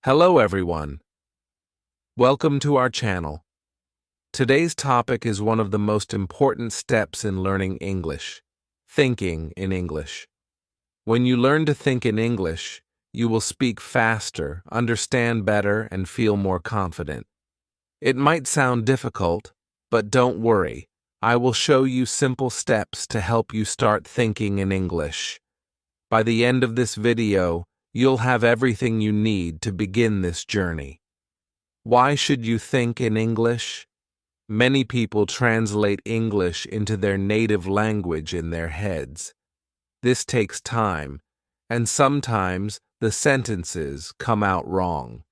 Hello everyone. Welcome to our channel. Today's topic is one of the most important steps in learning English, thinking in English. When you learn to think in English, you will speak faster, understand better, and feel more confident. It might sound difficult, but don't worry. I will show you simple steps to help you start thinking in English. By the end of this video, you'll have everything you need to begin this journey. Why should you think in English? Many people translate English into their native language in their heads. This takes time, and sometimes the sentences come out wrong.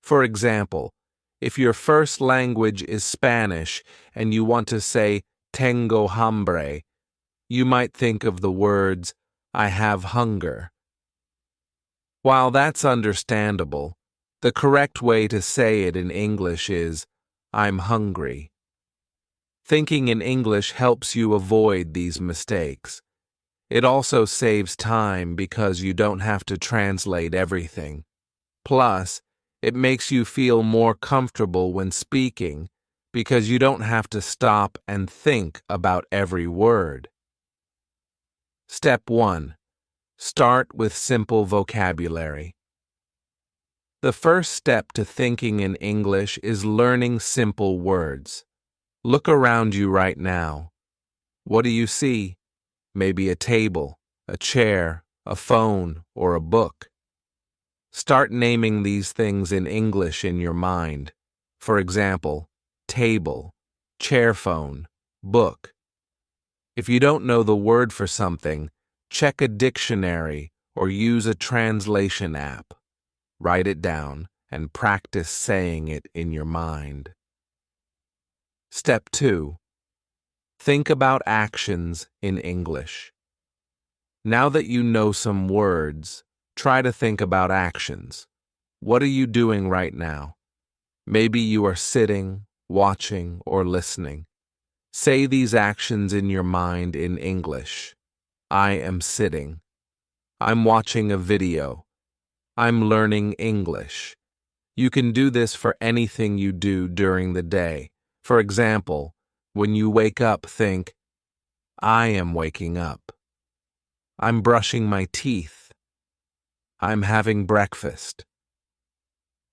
For example, if your first language is Spanish and you want to say tengo hambre, you might think of the words I have hunger. While that's understandable, the correct way to say it in English is I'm hungry. Thinking in English helps you avoid these mistakes. It also saves time because you don't have to translate everything. Plus, it makes you feel more comfortable when speaking because you don't have to stop and think about every word. Step 1. Start with simple vocabulary. The first step to thinking in English is learning simple words. Look around you right now. What do you see? Maybe a table, a chair, a phone, or a book. Start naming these things in English in your mind. For example, table, chair phone, book. If you don't know the word for something, check a dictionary or use a translation app. Write it down and practice saying it in your mind. Step 2. Think about actions in English. Now that you know some words, try to think about actions. What are you doing right now? Maybe you are sitting, watching, or listening. Say these actions in your mind in English. I am sitting. I'm watching a video. I'm learning English. You can do this for anything you do during the day. For example, when you wake up, think, I am waking up. I'm brushing my teeth. I'm having breakfast.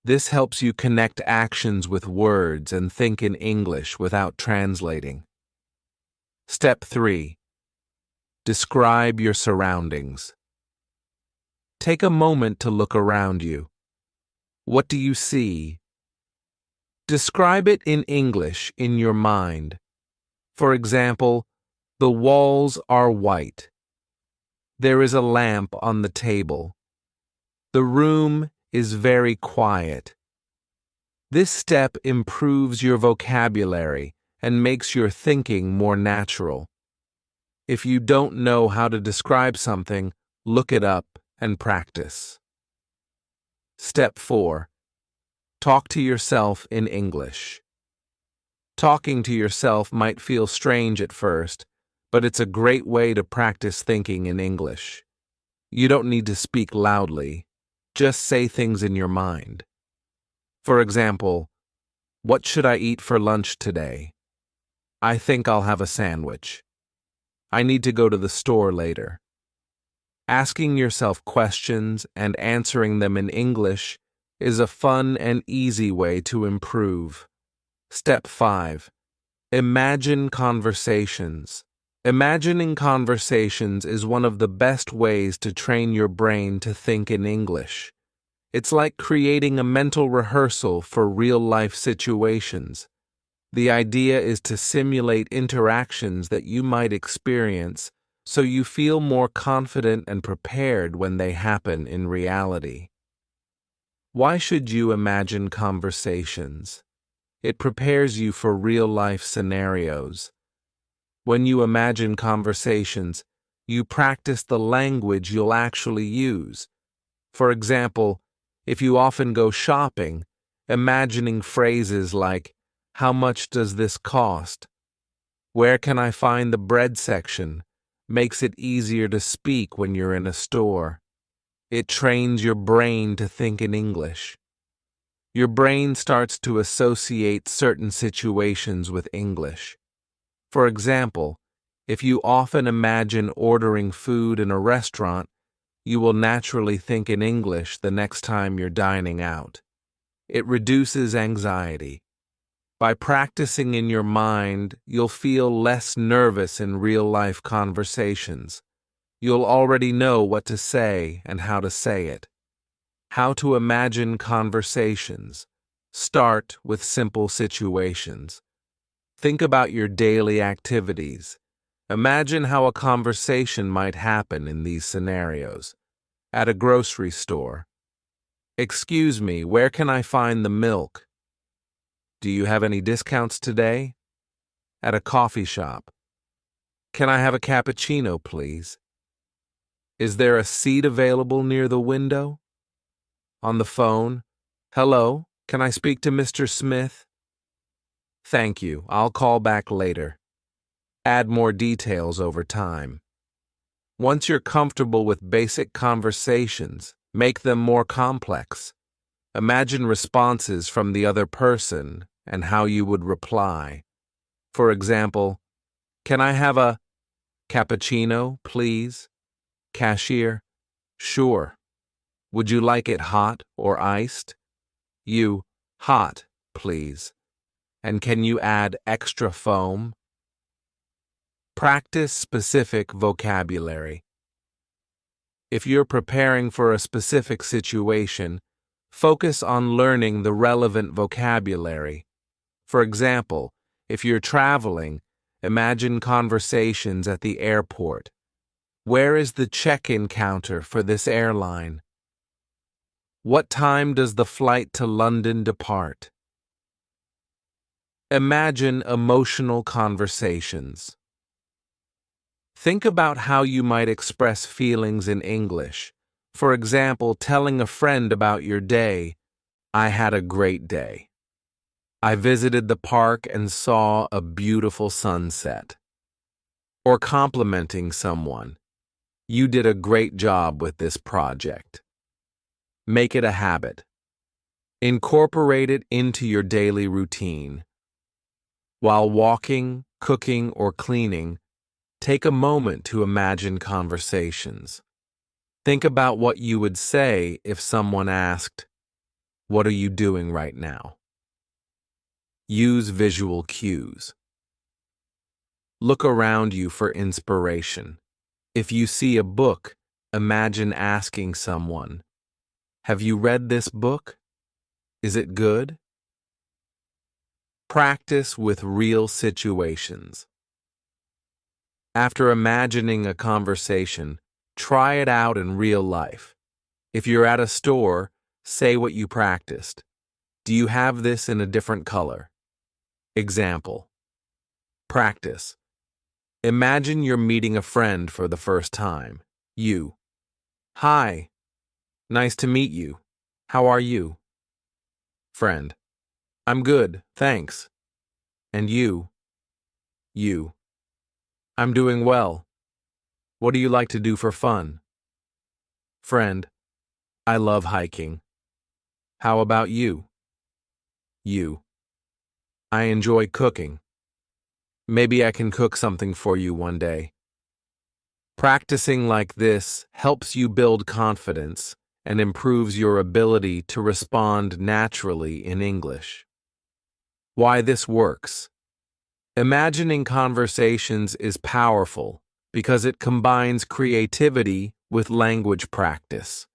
This helps you connect actions with words and think in English without translating. Step 3. Describe your surroundings. Take a moment to look around you. What do you see? Describe it in English in your mind. For example, the walls are white. There is a lamp on the table. The room is very quiet. This step improves your vocabulary and makes your thinking more natural. If you don't know how to describe something, look it up and practice. Step 4. Talk to yourself in English. Talking to yourself might feel strange at first, but it's a great way to practice thinking in English. You don't need to speak loudly. Just say things in your mind. For example, what should I eat for lunch today? I think I'll have a sandwich. I need to go to the store later. Asking yourself questions and answering them in English is a fun and easy way to improve. Step 5. Imagine conversations. Imagining conversations is one of the best ways to train your brain to think in English. It's like creating a mental rehearsal for real-life situations. The idea is to simulate interactions that you might experience so you feel more confident and prepared when they happen in reality. Why should you imagine conversations? It prepares you for real-life scenarios. When you imagine conversations, you practice the language you'll actually use. For example, if you often go shopping, imagining phrases like, how much does this cost? Where can I find the bread section? Makes it easier to speak when you're in a store. It trains your brain to think in English. Your brain starts to associate certain situations with English. For example, if you often imagine ordering food in a restaurant, you will naturally think in English the next time you're dining out. It reduces anxiety. By practicing in your mind, you'll feel less nervous in real-life conversations. You'll already know what to say and how to say it. How to imagine conversations. Start with simple situations. Think about your daily activities. Imagine how a conversation might happen in these scenarios. At a grocery store. Excuse me, where can I find the milk? Do you have any discounts today? At a coffee shop. Can I have a cappuccino, please? Is there a seat available near the window? On the phone. Hello, can I speak to Mr. Smith? Thank you, I'll call back later. Add more details over time. Once you're comfortable with basic conversations, make them more complex. Imagine responses from the other person and how you would reply. For example, can I have a cappuccino, please? Cashier, sure. Would you like it hot or iced? You, hot, please. And can you add extra foam? Practice specific vocabulary. If you're preparing for a specific situation, focus on learning the relevant vocabulary. For example, if you're traveling, imagine conversations at the airport. Where is the check-in counter for this airline? What time does the flight to London depart? Imagine emotional conversations. Think about how you might express feelings in English. For example, telling a friend about your day. I had a great day. I visited the park and saw a beautiful sunset. Or complimenting someone. You did a great job with this project. Make it a habit. Incorporate it into your daily routine. While walking, cooking, or cleaning, take a moment to imagine conversations. Think about what you would say if someone asked, "What are you doing right now?" Use visual cues. Look around you for inspiration. If you see a book, imagine asking someone, "Have you read this book? Is it good?" Practice with real situations. After imagining a conversation, try it out in real life. If you're at a store, say what you practiced. Do you have this in a different color? Example. Practice. Imagine you're meeting a friend for the first time. You. Hi. Nice to meet you. How are you? Friend. I'm good, thanks. And you? You. I'm doing well. What do you like to do for fun? Friend. I love hiking. How about you? You. I enjoy cooking. Maybe I can cook something for you one day. Practicing like this helps you build confidence and improves your ability to respond naturally in English. Why this works. Imagining conversations is powerful because it combines creativity with language practice.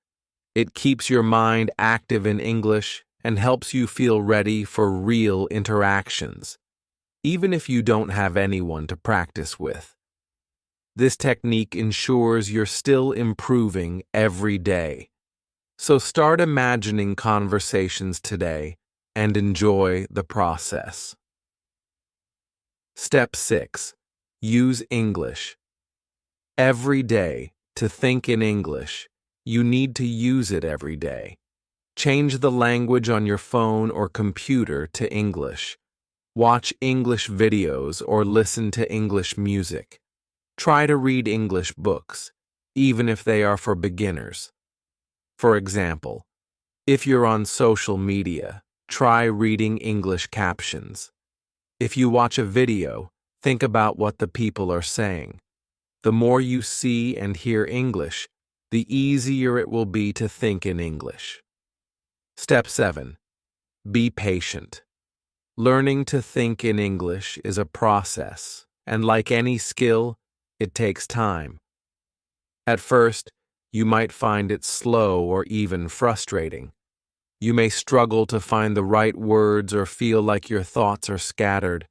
It keeps your mind active in English and helps you feel ready for real interactions, even if you don't have anyone to practice with. This technique ensures you're still improving every day. So start imagining conversations today and enjoy the process. Step 6. Use English. Every day, to think in English, you need to use it every day. Change the language on your phone or computer to English. Watch English videos or listen to English music. Try to read English books, even if they are for beginners. For example, if you're on social media, try reading English captions. If you watch a video, think about what the people are saying. The more you see and hear English, the easier it will be to think in English. Step 7. Be patient. Learning to think in English is a process, and like any skill, it takes time. At first, you might find it slow or even frustrating. You may struggle to find the right words or feel like your thoughts are scattered,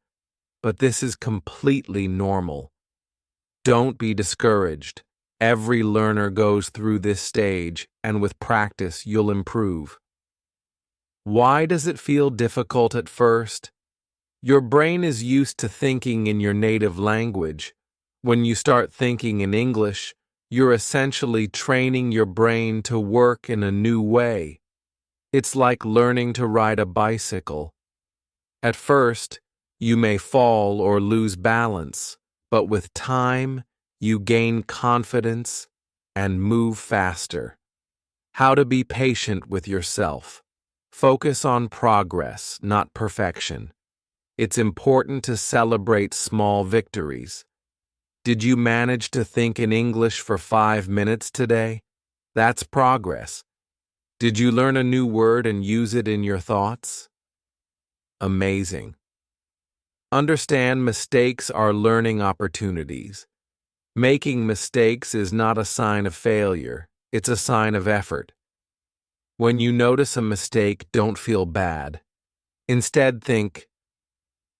but this is completely normal. Don't be discouraged. Every learner goes through this stage, and with practice, you'll improve. Why does it feel difficult at first? Your brain is used to thinking in your native language. When you start thinking in English, you're essentially training your brain to work in a new way. It's like learning to ride a bicycle. At first, you may fall or lose balance, but with time, you gain confidence and move faster. How to be patient with yourself. Focus on progress, not perfection. It's important to celebrate small victories. Did you manage to think in English for 5 minutes today? That's progress. Did you learn a new word and use it in your thoughts? Amazing. Understand mistakes are learning opportunities. Making mistakes is not a sign of failure, it's a sign of effort. When you notice a mistake, don't feel bad. Instead, think,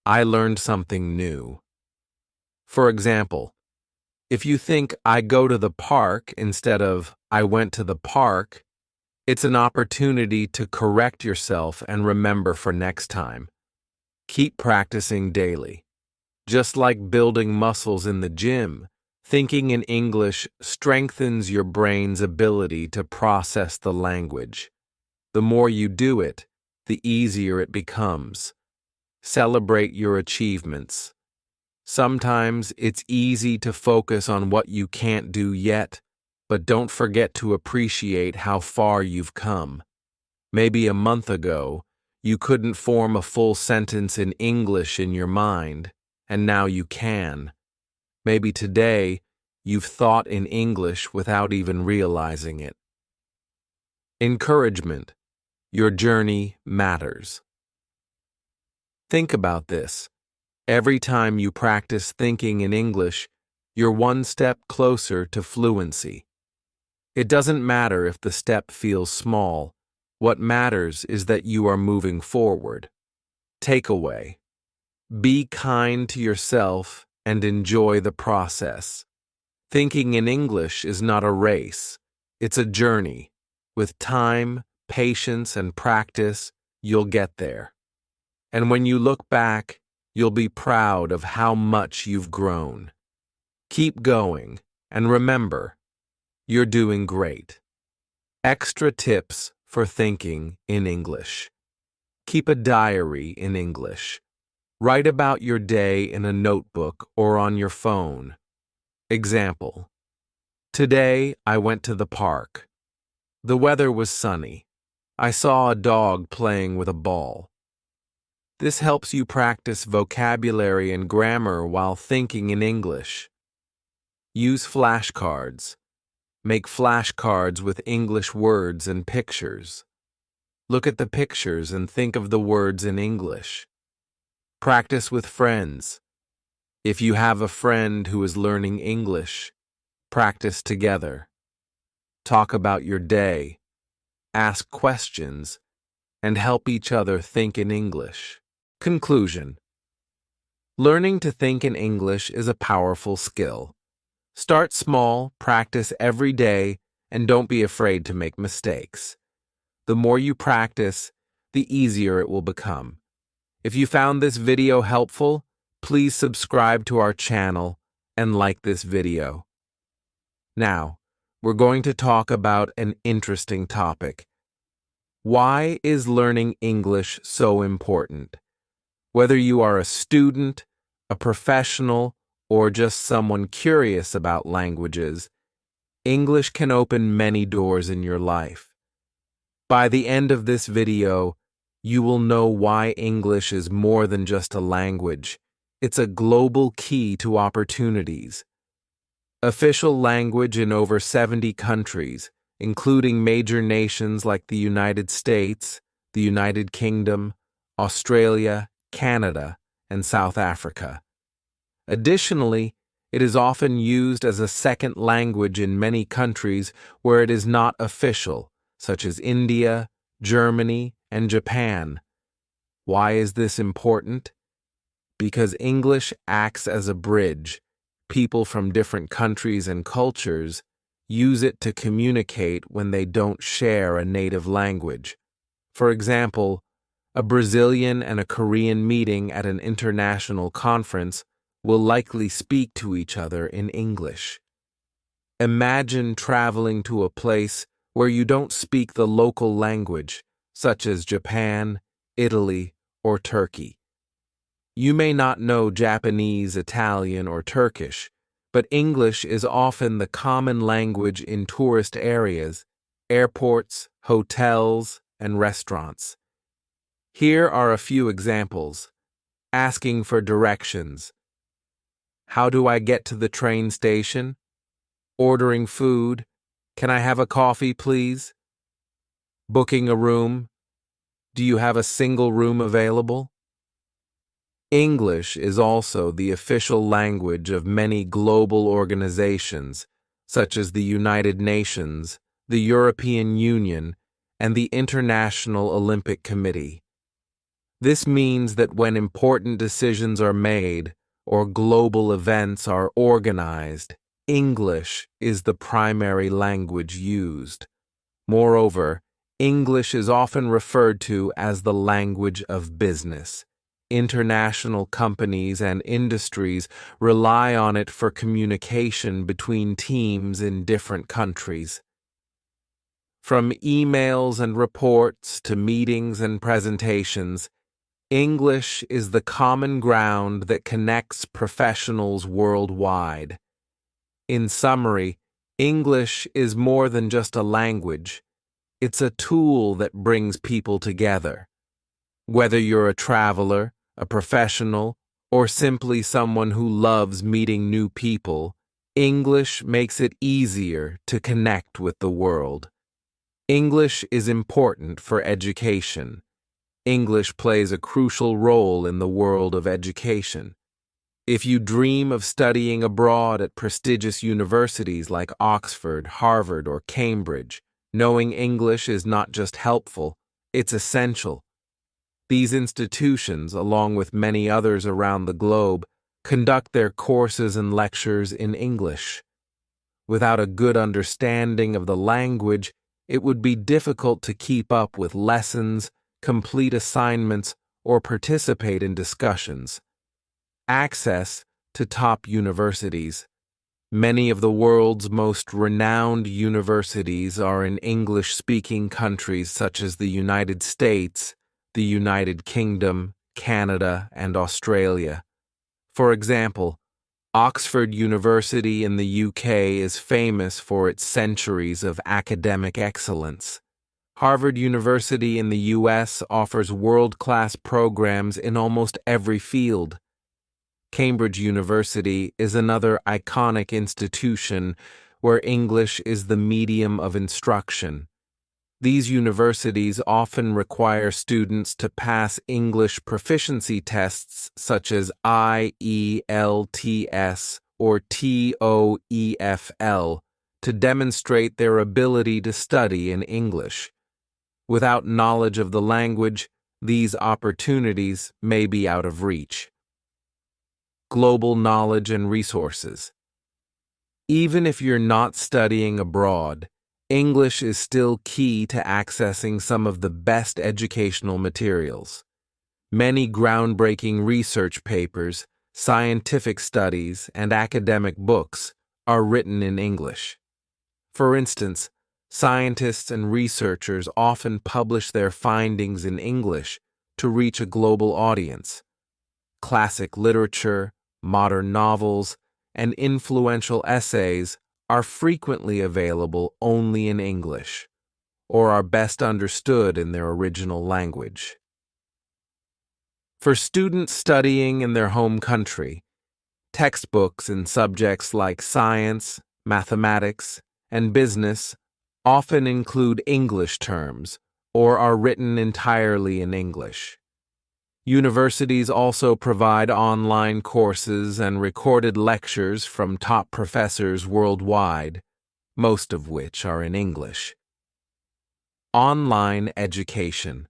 I learned something new. For example, if you think I go to the park instead of I went to the park, it's an opportunity to correct yourself and remember for next time. Keep practicing daily. Just like building muscles in the gym, thinking in English strengthens your brain's ability to process the language. The more you do it, the easier it becomes. Celebrate your achievements. Sometimes it's easy to focus on what you can't do yet, but don't forget to appreciate how far you've come. Maybe a month ago, you couldn't form a full sentence in English in your mind, and now you can. Maybe today, you've thought in English without even realizing it. Encouragement. Your journey matters. Think about this. Every time you practice thinking in English, you're one step closer to fluency. It doesn't matter if the step feels small. What matters is that you are moving forward. Takeaway. Be kind to yourself and enjoy the process. Thinking in English is not a race. It's a journey. With time, patience, and practice, you'll get there. And when you look back, you'll be proud of how much you've grown. Keep going, and remember, you're doing great. Extra tips for thinking in English. Keep a diary in English. Write about your day in a notebook or on your phone. Example: Today I went to the park. The weather was sunny. I saw a dog playing with a ball. This helps you practice vocabulary and grammar while thinking in English. Use flashcards. Make flashcards with English words and pictures. Look at the pictures and think of the words in English. Practice with friends. If you have a friend who is learning English, practice together. Talk about your day, ask questions, and help each other think in English. Conclusion. Learning to think in English is a powerful skill. Start small, practice every day, and don't be afraid to make mistakes. The more you practice, the easier it will become. If you found this video helpful, please subscribe to our channel and like this video. Now, we're going to talk about an interesting topic. Why is learning English so important? Whether you are a student, a professional, or just someone curious about languages, English can open many doors in your life. By the end of this video, you will know why English is more than just a language. It's a global key to opportunities. Official language in over 70 countries, including major nations like the United States, the United Kingdom, Australia, Canada, and South Africa. Additionally, it is often used as a second language in many countries where it is not official, such as India, Germany, and Japan. Why is this important? Because English acts as a bridge. People from different countries and cultures use it to communicate when they don't share a native language. For example, a Brazilian and a Korean meeting at an international conference will likely speak to each other in English. Imagine traveling to a place where you don't speak the local language, such as Japan, Italy, or Turkey. You may not know Japanese, Italian, or Turkish, but English is often the common language in tourist areas, airports, hotels, and restaurants. Here are a few examples. Asking for directions. How do I get to the train station? Ordering food. Can I have a coffee, please? Booking a room. Do you have a single room available? English is also the official language of many global organizations, such as the United Nations, the European Union, and the International Olympic Committee. This means that when important decisions are made or global events are organized, English is the primary language used. Moreover, English is often referred to as the language of business. International companies and industries rely on it for communication between teams in different countries. From emails and reports to meetings and presentations, English is the common ground that connects professionals worldwide. In summary, English is more than just a language. It's a tool that brings people together. Whether you're a traveler, a professional, or simply someone who loves meeting new people, English makes it easier to connect with the world. English is important for education. English plays a crucial role in the world of education. If you dream of studying abroad at prestigious universities like Oxford, Harvard, or Cambridge, knowing English is not just helpful, it's essential. These institutions, along with many others around the globe, conduct their courses and lectures in English. Without a good understanding of the language, it would be difficult to keep up with lessons, complete assignments, or participate in discussions. Access to top universities. Many of the world's most renowned universities are in English-speaking countries such as the United States, the United Kingdom, Canada, and Australia. For example, Oxford University in the UK is famous for its centuries of academic excellence. Harvard University in the US offers world-class programs in almost every field. Cambridge University is another iconic institution where English is the medium of instruction. These universities often require students to pass English proficiency tests such as IELTS or TOEFL to demonstrate their ability to study in English. Without knowledge of the language, these opportunities may be out of reach. Global knowledge and resources. Even if you're not studying abroad, English is still key to accessing some of the best educational materials. Many groundbreaking research papers, scientific studies, and academic books are written in English. For instance, scientists and researchers often publish their findings in English to reach a global audience. Classic literature, modern novels, and influential essays are frequently available only in English. or are best understood in their original language. For students studying in their home country, textbooks in subjects like science, mathematics, and business often include English terms or are written entirely in English. Universities also provide online courses and recorded lectures from top professors worldwide, most of which are in English. Online education.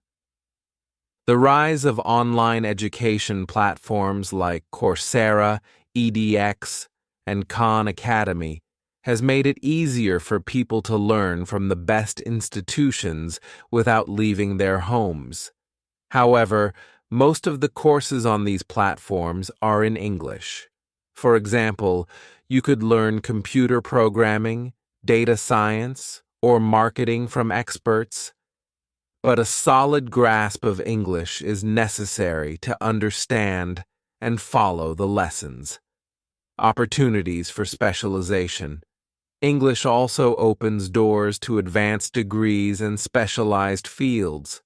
The rise of online education platforms like Coursera, edX, and Khan Academy has made it easier for people to learn from the best institutions without leaving their homes. However, most of the courses on these platforms are in English. For example, you could learn computer programming, data science, or marketing from experts. But a solid grasp of English is necessary to understand and follow the lessons. Opportunities for specialization. English also opens doors to advanced degrees and specialized fields.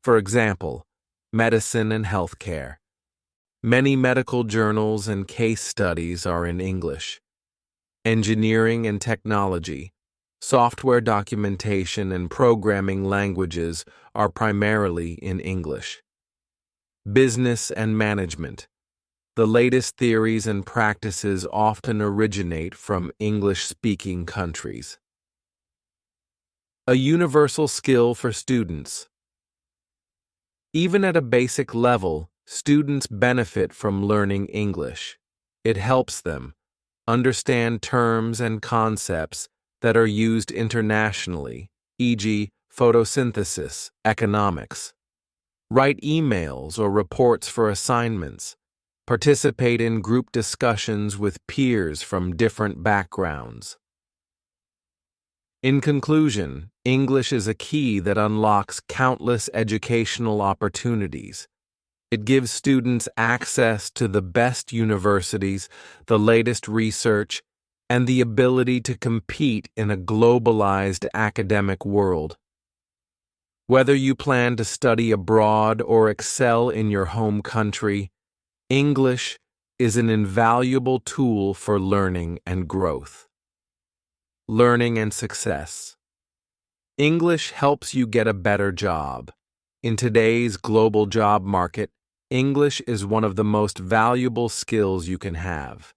For example, medicine and healthcare. Many medical journals and case studies are in English. Engineering and technology. Software documentation and programming languages are primarily in English. Business and management. The latest theories and practices often originate from English-speaking countries. A universal skill for students. Even at a basic level, students benefit from learning English. It helps them understand terms and concepts that are used internationally, e.g., photosynthesis, economics. Write emails or reports for assignments. Participate in group discussions with peers from different backgrounds. In conclusion, English is a key that unlocks countless educational opportunities. It gives students access to the best universities, the latest research, and the ability to compete in a globalized academic world. Whether you plan to study abroad or excel in your home country, English is an invaluable tool for learning and growth. Learning and success. English helps you get a better job. In today's global job market, English is one of the most valuable skills you can have.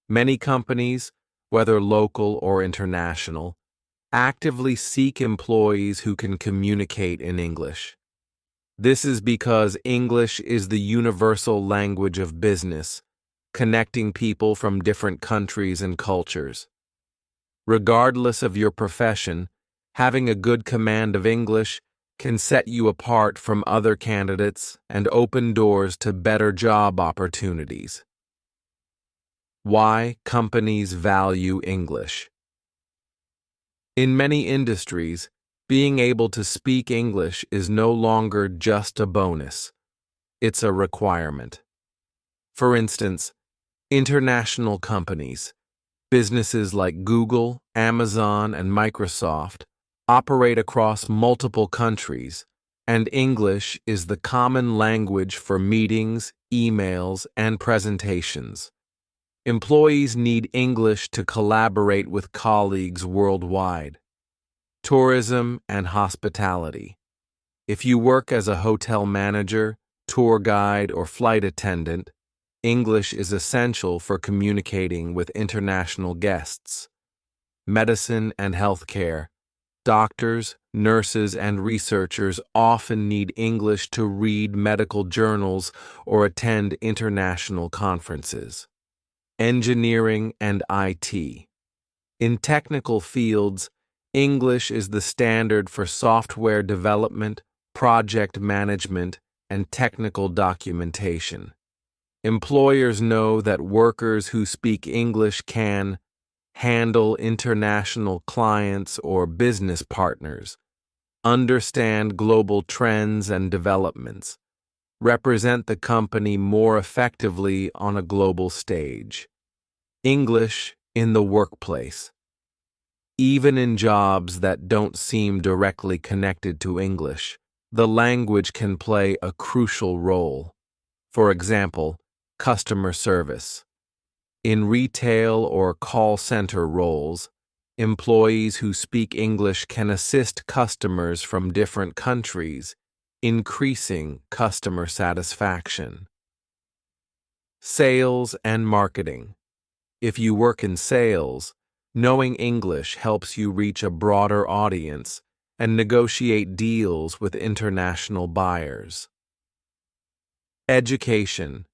Many companies, whether local or international, actively seek employees who can communicate in English. This is because English is the universal language of business, connecting people from different countries and cultures. Regardless of your profession, having a good command of English can set you apart from other candidates and open doors to better job opportunities. Why companies value English. In many industries, being able to speak English is no longer just a bonus. It's a requirement. For instance, international companies, businesses like Google, Amazon, and Microsoft, operate across multiple countries, and English is the common language for meetings, emails, and presentations. Employees need English to collaborate with colleagues worldwide. Tourism and hospitality. If you work as a hotel manager, tour guide, or flight attendant, English is essential for communicating with international guests. Medicine and healthcare. Doctors, nurses, and researchers often need English to read medical journals or attend international conferences. Engineering and IT. In technical fields, English is the standard for software development, project management, and technical documentation. Employers know that workers who speak English can handle international clients or business partners, understand global trends and developments, represent the company more effectively on a global stage. English in the workplace. Even in jobs that don't seem directly connected to English, the language can play a crucial role. For example, customer service. In retail or call center roles, employees who speak English can assist customers from different countries, increasing customer satisfaction. Sales and marketing. If you work in sales, knowing English helps you reach a broader audience and negotiate deals with international buyers. Education.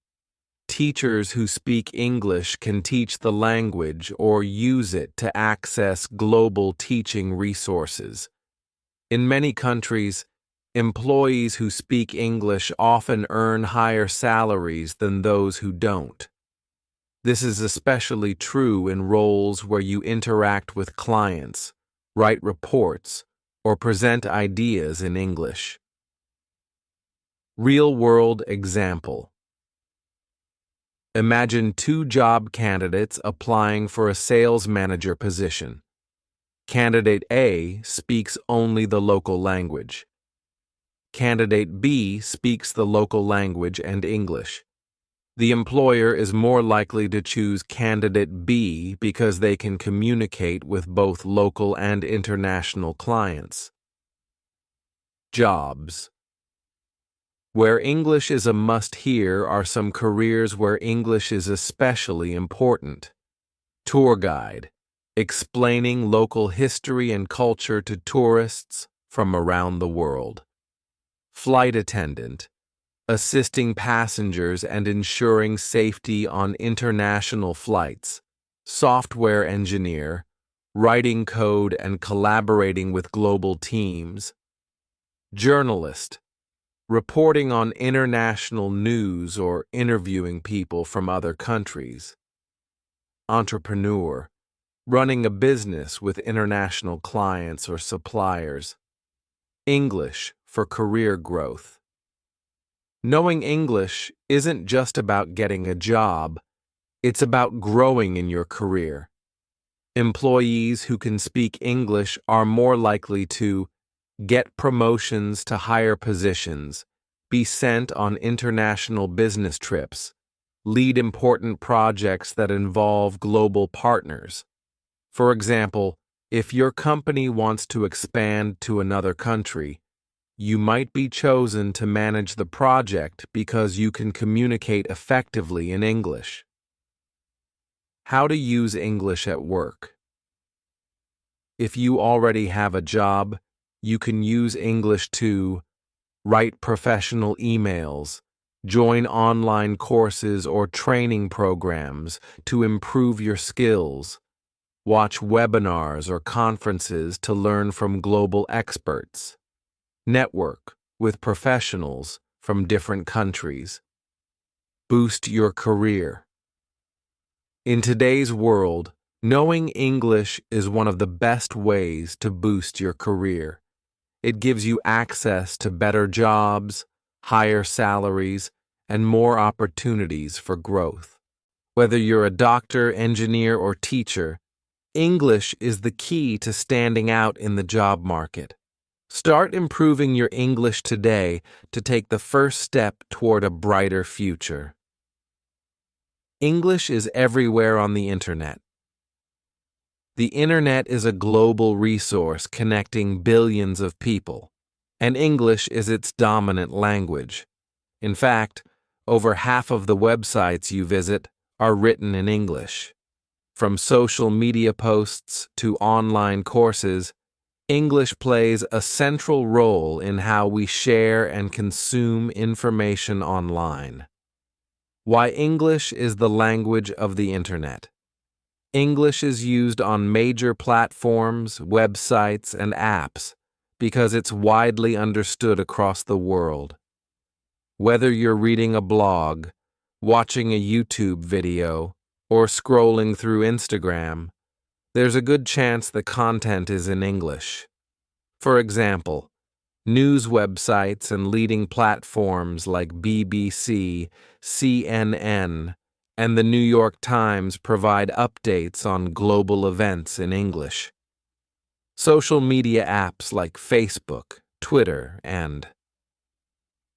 Teachers who speak English can teach the language or use it to access global teaching resources. In many countries, employees who speak English often earn higher salaries than those who don't. This is especially true in roles where you interact with clients, write reports, or present ideas in English. Real-world example. Imagine two job candidates applying for a sales manager position. Candidate A speaks only the local language. Candidate B speaks the local language and English. The employer is more likely to choose candidate B because they can communicate with both local and international clients. Jobs. Where English is a must-hear are some careers where English is especially important. Tour guide, explaining local history and culture to tourists from around the world. Flight attendant, assisting passengers and ensuring safety on international flights. Software engineer, writing code and collaborating with global teams. Journalist, reporting on international news or interviewing people from other countries. Entrepreneur, running a business with international clients or suppliers. English for career growth. Knowing English isn't just about getting a job, it's about growing in your career. Employees who can speak English are more likely to get promotions to higher positions, be sent on international business trips, lead important projects that involve global partners. For example, if your company wants to expand to another country, you might be chosen to manage the project because you can communicate effectively in English. How to use English at work. If you already have a job, you can use English to write professional emails, join online courses or training programs to improve your skills, watch webinars or conferences to learn from global experts, network with professionals from different countries. Boost your career. In today's world, knowing English is one of the best ways to boost your career. It gives you access to better jobs, higher salaries, and more opportunities for growth. Whether you're a doctor, engineer, or teacher, English is the key to standing out in the job market. Start improving your English today to take the first step toward a brighter future. English is everywhere on the internet. The internet is a global resource connecting billions of people, and English is its dominant language. In fact, over half of the websites you visit are written in English. From social media posts to online courses, English plays a central role in how we share and consume information online. Why English is the language of the internet. English is used on major platforms, websites, and apps because it's widely understood across the world. Whether you're reading a blog, watching a YouTube video, or scrolling through Instagram, there's a good chance the content is in English. For example, news websites and leading platforms like BBC, CNN, and the New York Times provide updates on global events in English. Social media apps like Facebook, Twitter, and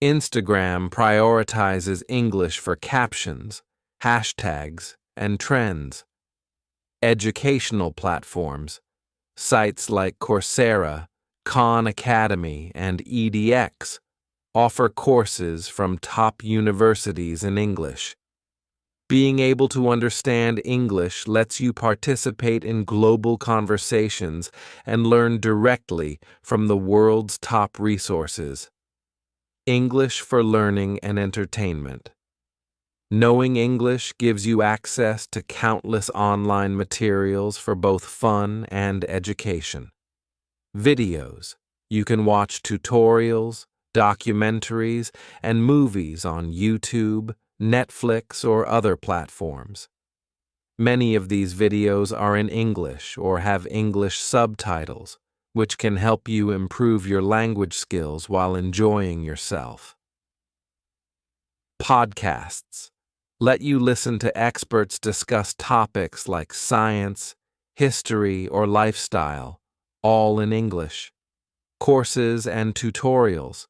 Instagram prioritizes English for captions, hashtags, and trends. Educational platforms, sites like Coursera, Khan Academy, and EDX offer courses from top universities in English. Being able to understand English lets you participate in global conversations and learn directly from the world's top resources. English for learning and entertainment. Knowing English gives you access to countless online materials for both fun and education. Videos. You can watch tutorials, documentaries, and movies on YouTube, Netflix, or other platforms. Many of these videos are in English or have English subtitles, which can help you improve your language skills while enjoying yourself. Podcasts let you listen to experts discuss topics like science, history, or lifestyle, all in English. Courses and tutorials.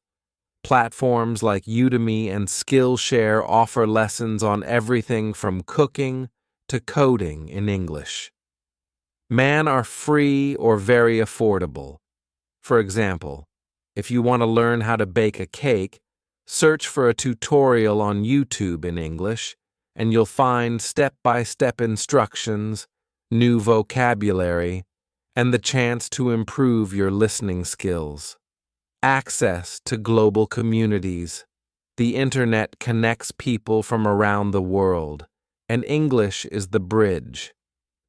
Platforms like Udemy and Skillshare offer lessons on everything from cooking to coding in English. Man are free or very affordable. For example, if you want to learn how to bake a cake, search for a tutorial on YouTube in English, and you'll find step-by-step instructions, new vocabulary, and the chance to improve your listening skills. Access to global communities. The internet connects people from around the world, and English is the bridge.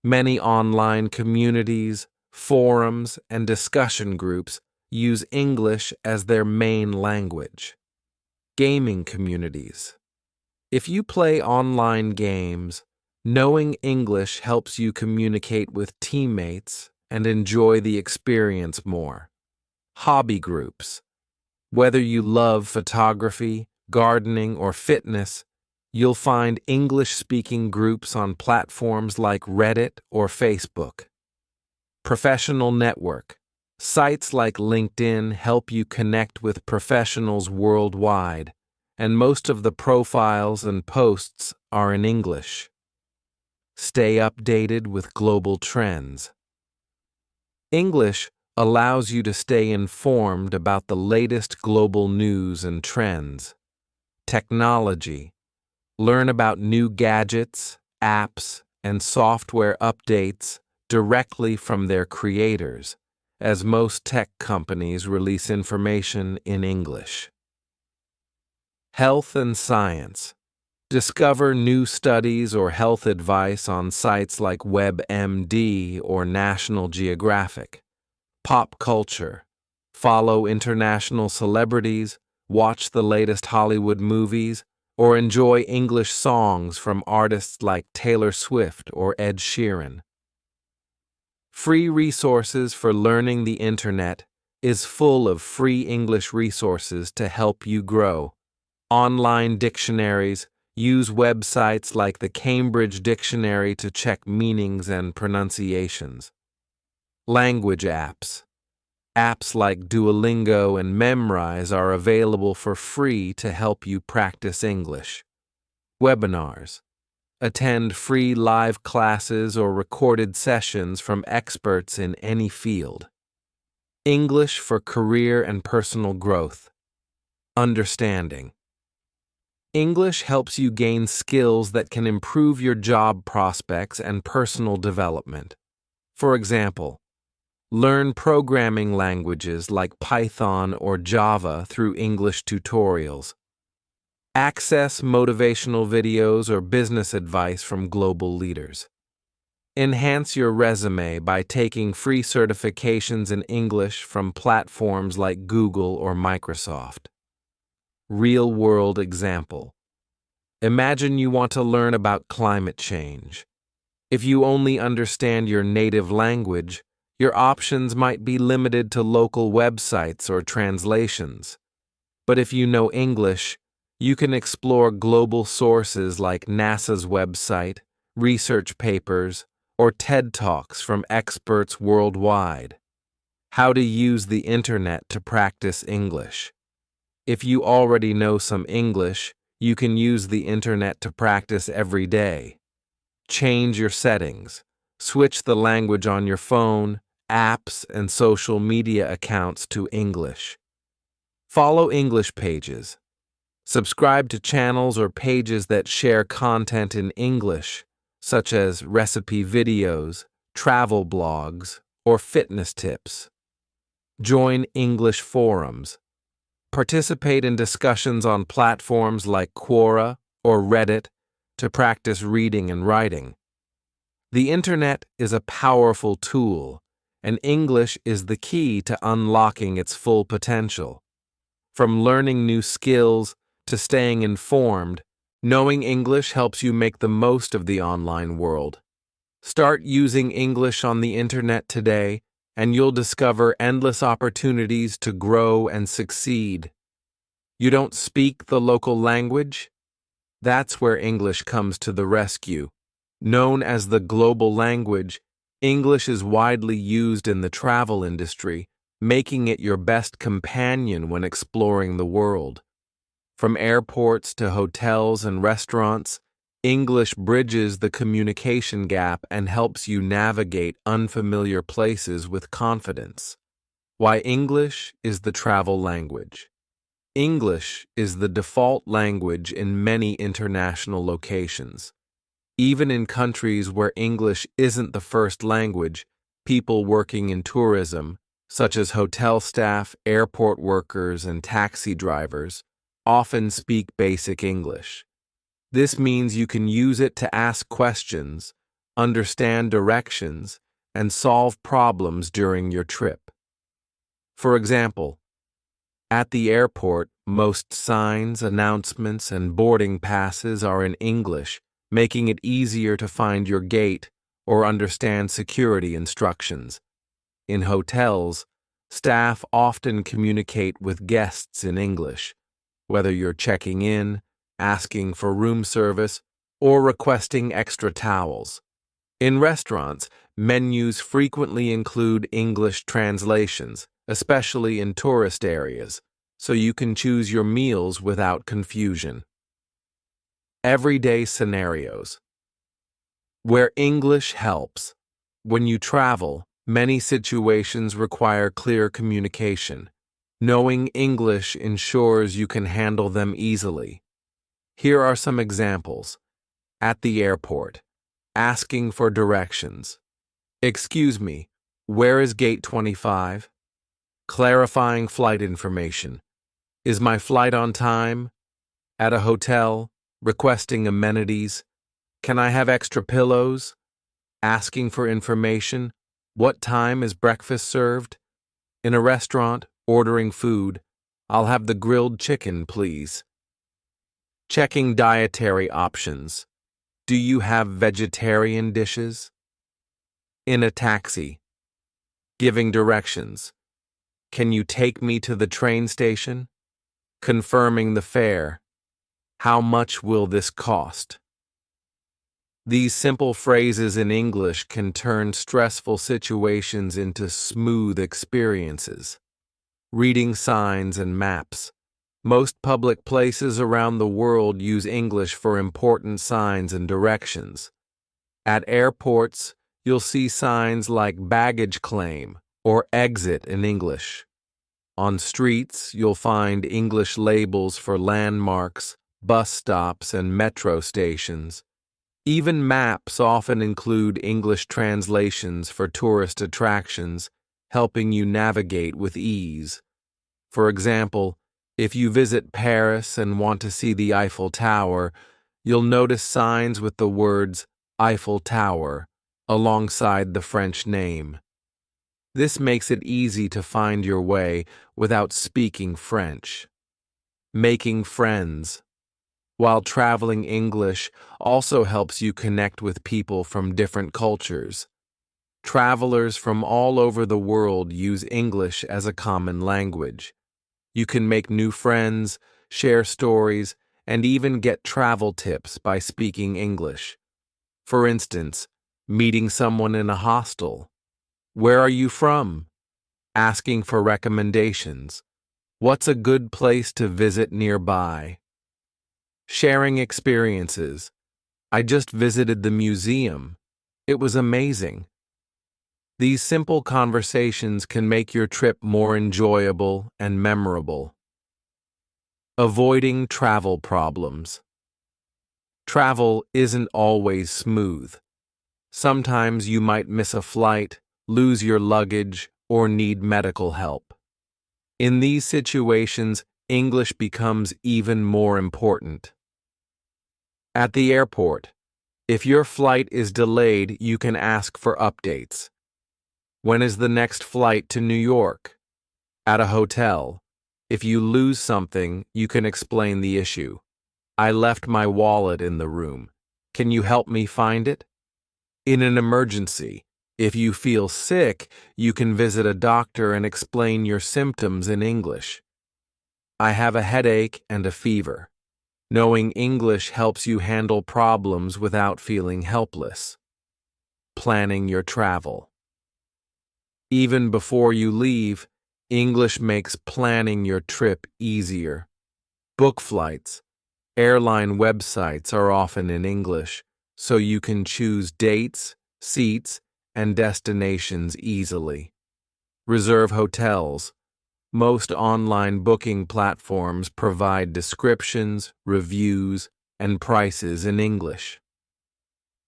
Many online communities, forums, and discussion groups use English as their main language. Gaming communities. If you play online games, knowing English helps you communicate with teammates and enjoy the experience more. Hobby groups. Whether you love photography, gardening, or fitness, you'll find English-speaking groups on platforms like Reddit or Facebook. Professional network. Sites like LinkedIn help you connect with professionals worldwide, and most of the profiles and posts are in English. Stay updated with global trends. English allows you to stay informed about the latest global news and trends. Technology. Learn about new gadgets, apps, and software updates directly from their creators, as most tech companies release information in English. Health and science. Discover new studies or health advice on sites like WebMD or National Geographic. Pop culture. Follow international celebrities, watch the latest Hollywood movies, or enjoy English songs from artists like Taylor Swift or Ed Sheeran. Free resources for learning the internet is full of free English resources to help you grow. Online dictionaries. Use websites like the Cambridge Dictionary to check meanings and pronunciations. Language apps. Apps like Duolingo and Memrise are available for free to help you practice English. Webinars. Attend free live classes or recorded sessions from experts in any field. English for career and personal growth. Understanding. English helps you gain skills that can improve your job prospects and personal development. For example, learn programming languages like Python or Java through English tutorials. Access motivational videos or business advice from global leaders. Enhance your resume by taking free certifications in English from platforms like Google or Microsoft. Real-world example. Imagine you want to learn about climate change. If you only understand your native language, your options might be limited to local websites or translations. But if you know English, you can explore global sources like NASA's website, research papers, or TED Talks from experts worldwide. How to use the internet to practice English. If you already know some English, you can use the internet to practice every day. Change your settings. Switch the language on your phone, apps, and social media accounts to English. Follow English pages. Subscribe to channels or pages that share content in English, such as recipe videos, travel blogs, or fitness tips. Join English forums. Participate in discussions on platforms like Quora or Reddit to practice reading and writing. The internet is a powerful tool, and English is the key to unlocking its full potential. From learning new skills to staying informed, knowing English helps you make the most of the online world. Start using English on the internet today, and you'll discover endless opportunities to grow and succeed. You don't speak the local language? That's where English comes to the rescue. Known as the global language, English is widely used in the travel industry, making it your best companion when exploring the world. From airports to hotels and restaurants, English bridges the communication gap and helps you navigate unfamiliar places with confidence. Why English is the travel language. English is the default language in many international locations. Even in countries where English isn't the first language, people working in tourism, such as hotel staff, airport workers, and taxi drivers, often speak basic English. This means you can use it to ask questions, understand directions, and solve problems during your trip. For example, at the airport, most signs, announcements, and boarding passes are in English, making it easier to find your gate or understand security instructions. In hotels, staff often communicate with guests in English, whether you're checking in, asking for room service, or requesting extra towels. In restaurants, menus frequently include English translations, especially in tourist areas, so you can choose your meals without confusion. Everyday scenarios. Where English helps. When you travel, many situations require clear communication. Knowing English ensures you can handle them easily. Here are some examples. At the airport, asking for directions. Excuse me, where is gate 25? Clarifying flight information. Is my flight on time? At a hotel, requesting amenities. Can I have extra pillows? Asking for information. What time is breakfast served? In a restaurant, ordering food. I'll have the grilled chicken, please. Checking dietary options. Do you have vegetarian dishes? In a taxi. Giving directions. Can you take me to the train station? Confirming the fare. How much will this cost? These simple phrases in English can turn stressful situations into smooth experiences. Reading signs and maps. Most public places around the world use English for important signs and directions. At airports, you'll see signs like baggage claim or exit in English. On streets, you'll find English labels for landmarks, bus stops, and metro stations. Even maps often include English translations for tourist attractions, helping you navigate with ease. For example, if you visit Paris and want to see the Eiffel Tower, you'll notice signs with the words Eiffel Tower alongside the French name. This makes it easy to find your way without speaking French. Making friends. While traveling, English also helps you connect with people from different cultures. Travelers from all over the world use English as a common language. You can make new friends, share stories, and even get travel tips by speaking English. For instance, meeting someone in a hostel. Where are you from? asking for recommendations. What's a good place to visit nearby? Sharing experiences. I just visited the museum. It was amazing. These simple conversations can make your trip more enjoyable and memorable. Avoiding travel problems. Travel isn't always smooth. Sometimes you might miss a flight, lose your luggage, or need medical help. In these situations, English becomes even more important. At the airport, if your flight is delayed, you can ask for updates. When is the next flight to New York? At a hotel, if you lose something, you can explain the issue. I left my wallet in the room. Can you help me find it? In an emergency, if you feel sick, you can visit a doctor and explain your symptoms in English. I have a headache and a fever. Knowing English helps you handle problems without feeling helpless. Planning your travel. Even before you leave, English makes planning your trip easier. Book flights. Airline websites are often in English, so you can choose dates, seats, and destinations easily. Reserve hotels. Most online booking platforms provide descriptions, reviews, and prices in English.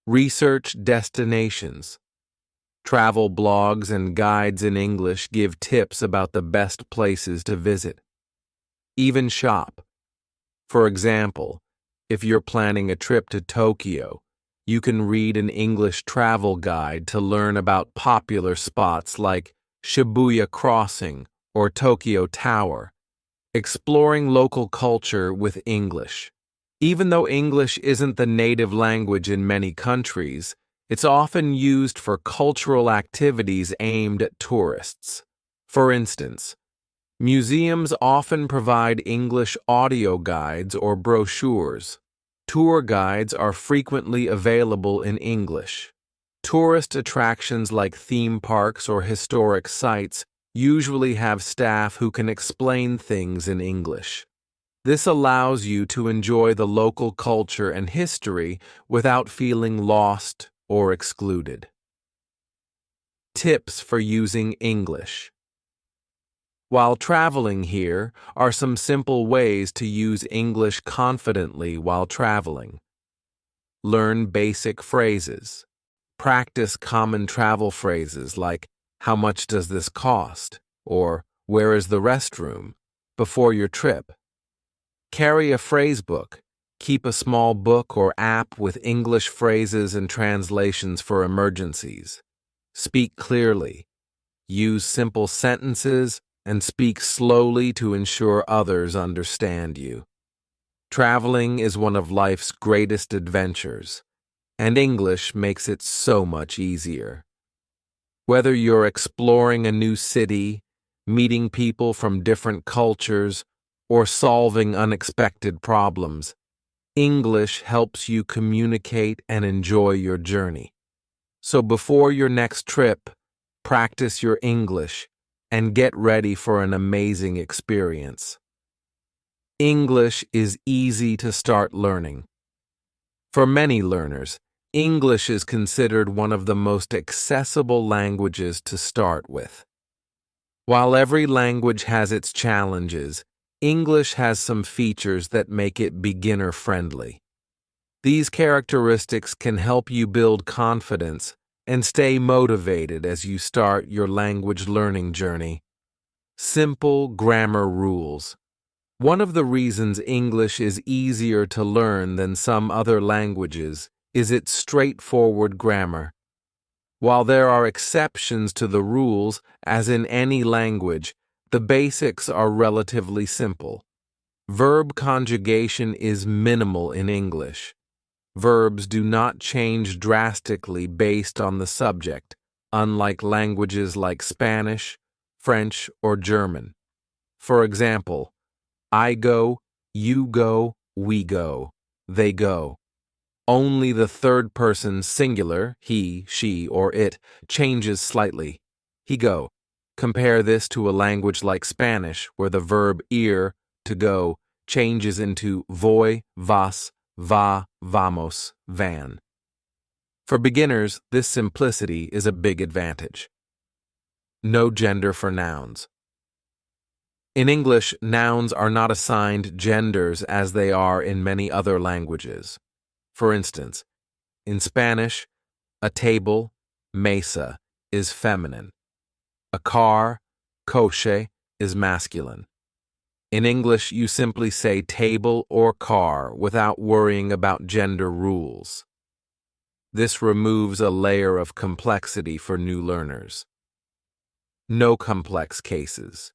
Research destinations. Travel blogs and guides in English give tips about the best places to visit. Even shop. For example, if you're planning a trip to Tokyo, you can read an English travel guide to learn about popular spots like Shibuya Crossing or Tokyo Tower. Exploring local culture with English. Even though English isn't the native language in many countries, it's often used for cultural activities aimed at tourists. For instance, museums often provide English audio guides or brochures. Tour guides are frequently available in English. Tourist attractions like theme parks or historic sites usually have staff who can explain things in English. This allows you to enjoy the local culture and history without feeling lost or excluded. Tips for using English. While traveling, here are some simple ways to use English confidently while traveling. Learn basic phrases. Practice common travel phrases like, "How much does this cost?" or "Where is the restroom?" before your trip. Carry a phrase book. Keep a small book or app with English phrases and translations for emergencies. Speak clearly. Use simple sentences and speak slowly to ensure others understand you. Traveling is one of life's greatest adventures, and English makes it so much easier. Whether you're exploring a new city, meeting people from different cultures, or solving unexpected problems, English helps you communicate and enjoy your journey. So before your next trip, practice your English and get ready for an amazing experience. English is easy to start learning. For many learners, English is considered one of the most accessible languages to start with. While every language has its challenges, English has some features that make it beginner-friendly. These characteristics can help you build confidence and stay motivated as you start your language learning journey. Simple grammar rules. One of the reasons English is easier to learn than some other languages is its straightforward grammar. While there are exceptions to the rules, as in any language, the basics are relatively simple. Verb conjugation is minimal in English. Verbs do not change drastically based on the subject, unlike languages like Spanish, French, or German. For example, I go, you go, we go, they go. Only the third person singular, he, she, or it, changes slightly. He go. Compare this to a language like Spanish, where the verb ir, to go, changes into voy, vas, va, vamos, van. For beginners, this simplicity is a big advantage. No gender for nouns. In English, nouns are not assigned genders as they are in many other languages. For instance, in Spanish, a table, mesa, is feminine. A car, coche, is masculine. In English, you simply say table or car without worrying about gender rules. This removes a layer of complexity for new learners. No complex cases.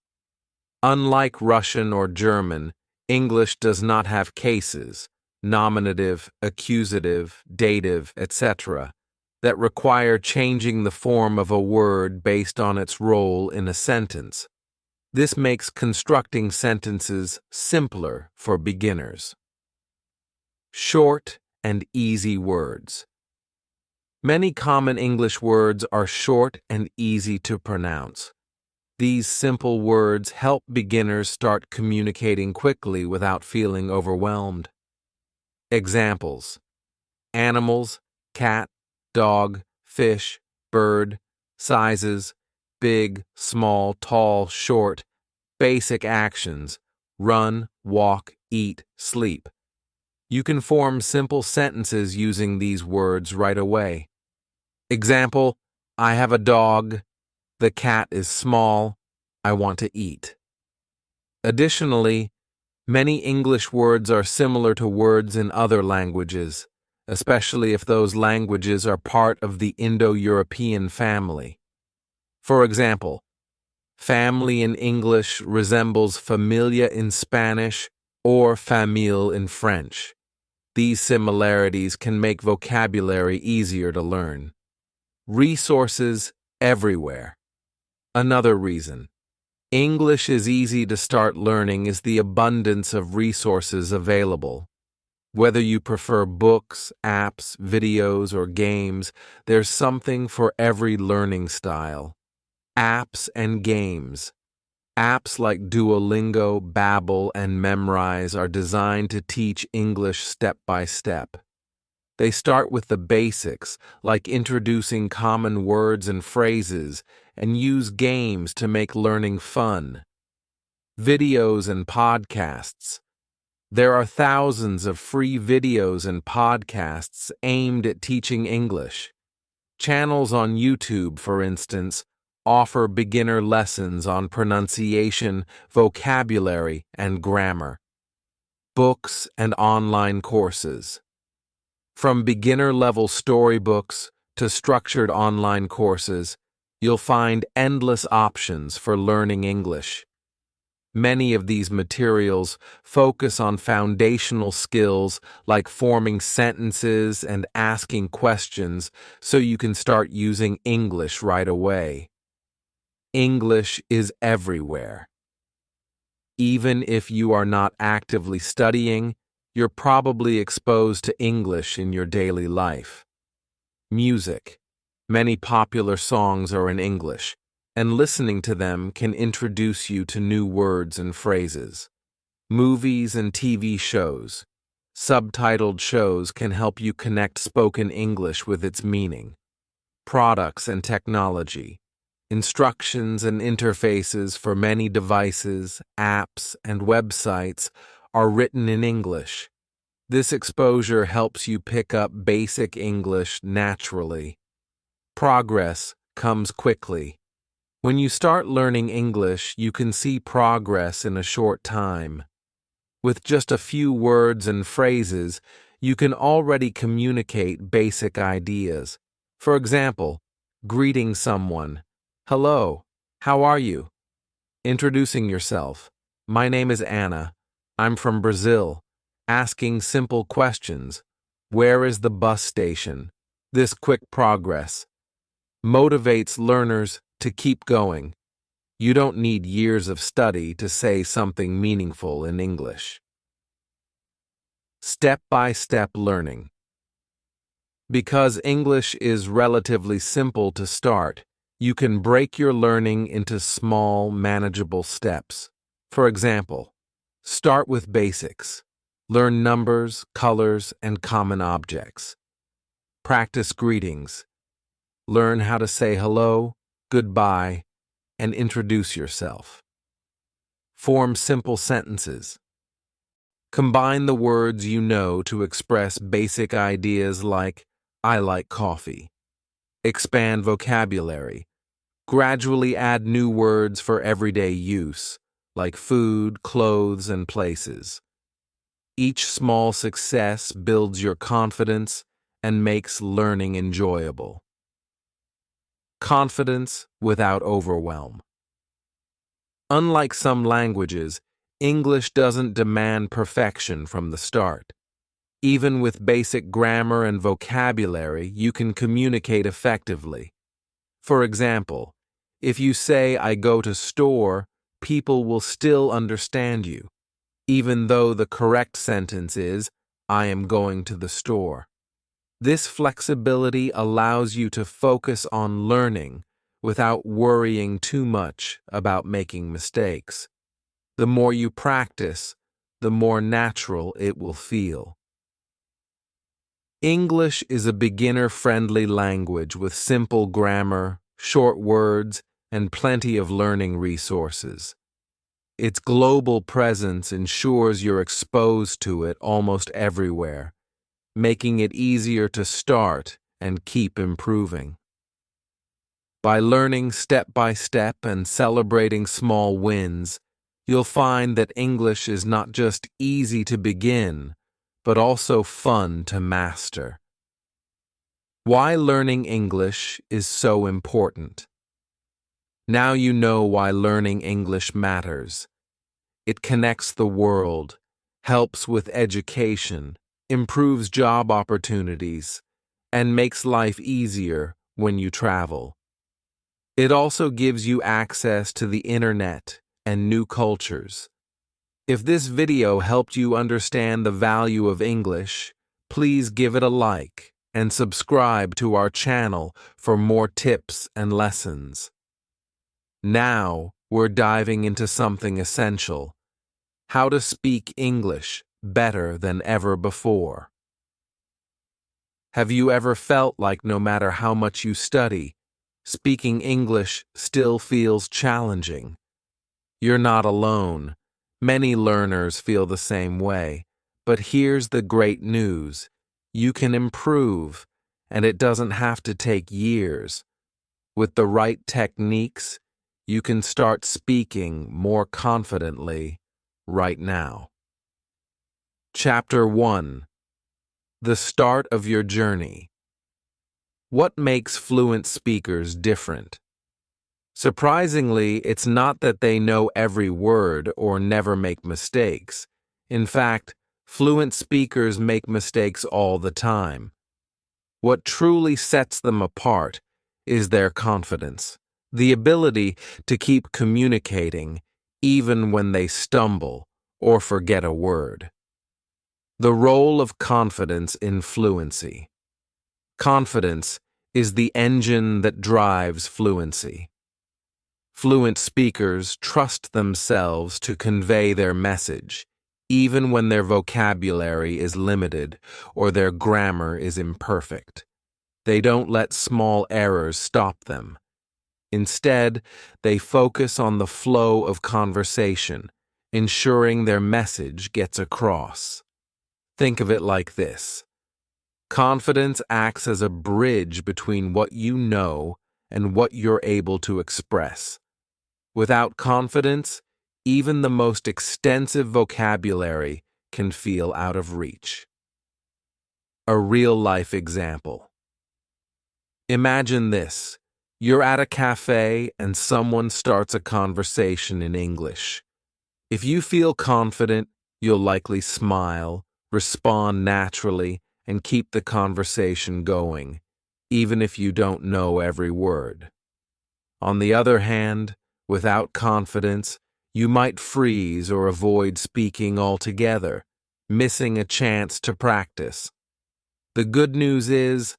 Unlike Russian or German, English does not have cases, nominative, accusative, dative, etc., that require changing the form of a word based on its role in a sentence. This makes constructing sentences simpler for beginners. Short and easy words. Many common English words are short and easy to pronounce. These simple words help beginners start communicating quickly without feeling overwhelmed. Examples: animals, cat, dog, fish, bird, sizes, big, small, tall, short, basic actions, run, walk, eat, sleep. You can form simple sentences using these words right away. Example: I have a dog. The cat is small. I want to eat. Additionally, many English words are similar to words in other languages, especially if those languages are part of the Indo-European family. For example, family in English resembles familia in Spanish or famille in French. These similarities can make vocabulary easier to learn. Resources everywhere. Another reason English is easy to start learning is the abundance of resources available. Whether you prefer books, apps, videos, or games, there's something for every learning style. Apps and games. Apps like Duolingo, Babbel, and Memrise are designed to teach English step by step. They start with the basics, like introducing common words and phrases, and use games to make learning fun. Videos and podcasts. There are thousands of free videos and podcasts aimed at teaching English. Channels on YouTube, for instance, offer beginner lessons on pronunciation, vocabulary, and grammar. Books and online courses. From beginner-level storybooks to structured online courses, you'll find endless options for learning English. Many of these materials focus on foundational skills like forming sentences and asking questions so you can start using English right away. English is everywhere. Even if you are not actively studying, you're probably exposed to English in your daily life. Music. Many popular songs are in English, and listening to them can introduce you to new words and phrases. Movies and TV shows. Subtitled shows can help you connect spoken English with its meaning. Products and technology. Instructions and interfaces for many devices, apps, and websites are written in English. This exposure helps you pick up basic English naturally. Progress comes quickly. When you start learning English, you can see progress in a short time. With just a few words and phrases, you can already communicate basic ideas. For example, greeting someone. Hello, how are you? Introducing yourself. My name is Anna. I'm from Brazil. Asking simple questions. Where is the bus station? This quick progress motivates learners to keep going. You don't need years of study to say something meaningful in English. Step-by-step learning. Because English is relatively simple to start, You can break your learning into small, manageable steps. For example, start with basics. Learn numbers, colors, and common objects. Practice greetings. Learn how to say hello, goodbye, and introduce yourself. Form simple sentences. Combine the words you know to express basic ideas like, I like coffee. Expand vocabulary. Gradually add new words for everyday use, like food, clothes, and places. Each small success builds your confidence and makes learning enjoyable. Confidence without overwhelm. Unlike some languages, English doesn't demand perfection from the start. Even with basic grammar and vocabulary, you can communicate effectively. For example, if you say, I go to store, people will still understand you, even though the correct sentence is, I am going to the store. This flexibility allows you to focus on learning without worrying too much about making mistakes. The more you practice, the more natural it will feel. English is a beginner-friendly language with simple grammar, short words, and plenty of learning resources. Its global presence ensures you're exposed to it almost everywhere, making it easier to start and keep improving. By learning step by step and celebrating small wins, you'll find that English is not just easy to begin, but also fun to master. Why learning English is so important. Now you know why learning English matters. It connects the world, helps with education, improves job opportunities, and makes life easier when you travel. It also gives you access to the internet and new cultures. If this video helped you understand the value of English, please give it a like and subscribe to our channel for more tips and lessons. Now we're diving into something essential: how to speak English better than ever before. Have you ever felt like no matter how much you study, speaking English still feels challenging? You're not alone. Many learners feel the same way. But here's the great news. You can improve, and it doesn't have to take years. With the right techniques, you can start speaking more confidently right now. Chapter 1. The start of your journey. What makes fluent speakers different? Surprisingly, it's not that they know every word or never make mistakes. In fact, fluent speakers make mistakes all the time. What truly sets them apart is their confidence, the ability to keep communicating even when they stumble or forget a word. The role of confidence in fluency. Confidence is the engine that drives fluency. Fluent speakers trust themselves to convey their message, even when their vocabulary is limited or their grammar is imperfect. They don't let small errors stop them. Instead, they focus on the flow of conversation, ensuring their message gets across. Think of it like this. Confidence acts as a bridge between what you know and what you're able to express. Without confidence, even the most extensive vocabulary can feel out of reach. A real-life example. Imagine this. You're at a cafe and someone starts a conversation in English. If you feel confident, you'll likely smile, respond naturally, and keep the conversation going, even if you don't know every word. On the other hand, without confidence, you might freeze or avoid speaking altogether, missing a chance to practice. The good news is,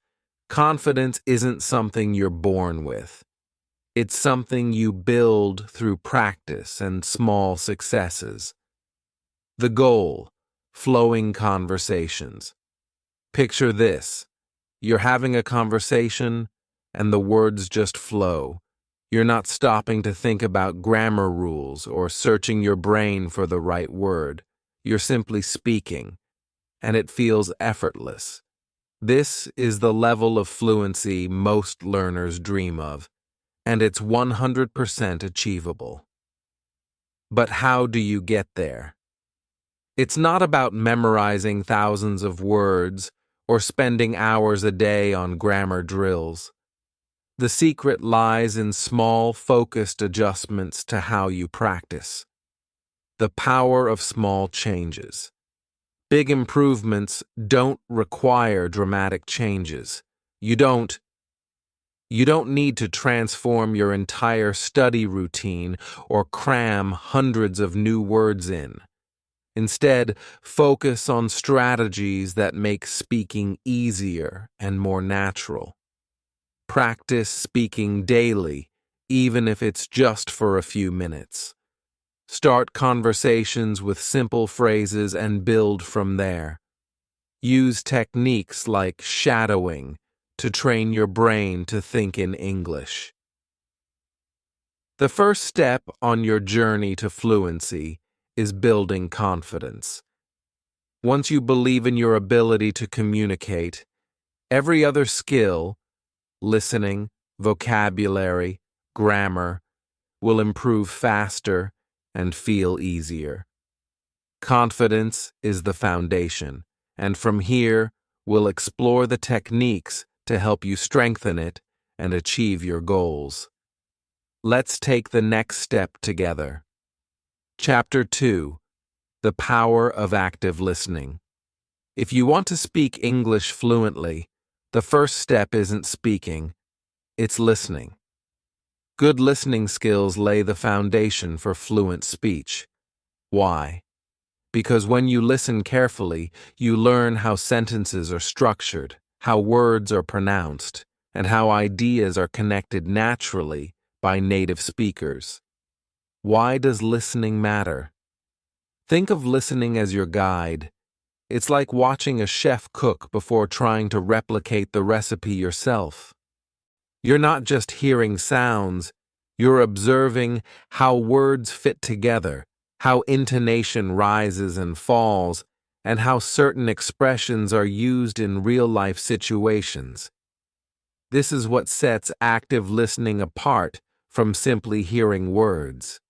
confidence isn't something you're born with. It's something you build through practice and small successes. The goal: flowing conversations. Picture this. You're having a conversation, and the words just flow. You're not stopping to think about grammar rules or searching your brain for the right word. You're simply speaking, and it feels effortless. This is the level of fluency most learners dream of, and it's 100% achievable. But how do you get there? It's not about memorizing thousands of words or spending hours a day on grammar drills. The secret lies in small, focused adjustments to how you practice. The power of small changes. Big improvements don't require dramatic changes. You don't need to transform your entire study routine or cram hundreds of new words in. Instead, focus on strategies that make speaking easier and more natural. Practice speaking daily, even if it's just for a few minutes. Start conversations with simple phrases and build from there. Use techniques like shadowing to train your brain to think in English. The first step on your journey to fluency is building confidence. Once you believe in your ability to communicate, every other skill, listening, vocabulary, grammar, will improve faster and feel easier. Confidence is the foundation, and from here, we'll explore the techniques to help you strengthen it and achieve your goals. Let's take the next step together. Chapter 2: The Power of Active Listening. If you want to speak English fluently, the first step isn't speaking, it's listening. Good listening skills lay the foundation for fluent speech. Why? Because when you listen carefully, you learn how sentences are structured, how words are pronounced, and how ideas are connected naturally by native speakers. Why does listening matter? Think of listening as your guide. It's like watching a chef cook before trying to replicate the recipe yourself. You're not just hearing sounds, you're observing how words fit together, how intonation rises and falls, and how certain expressions are used in real-life situations. This is what sets active listening apart from simply hearing words.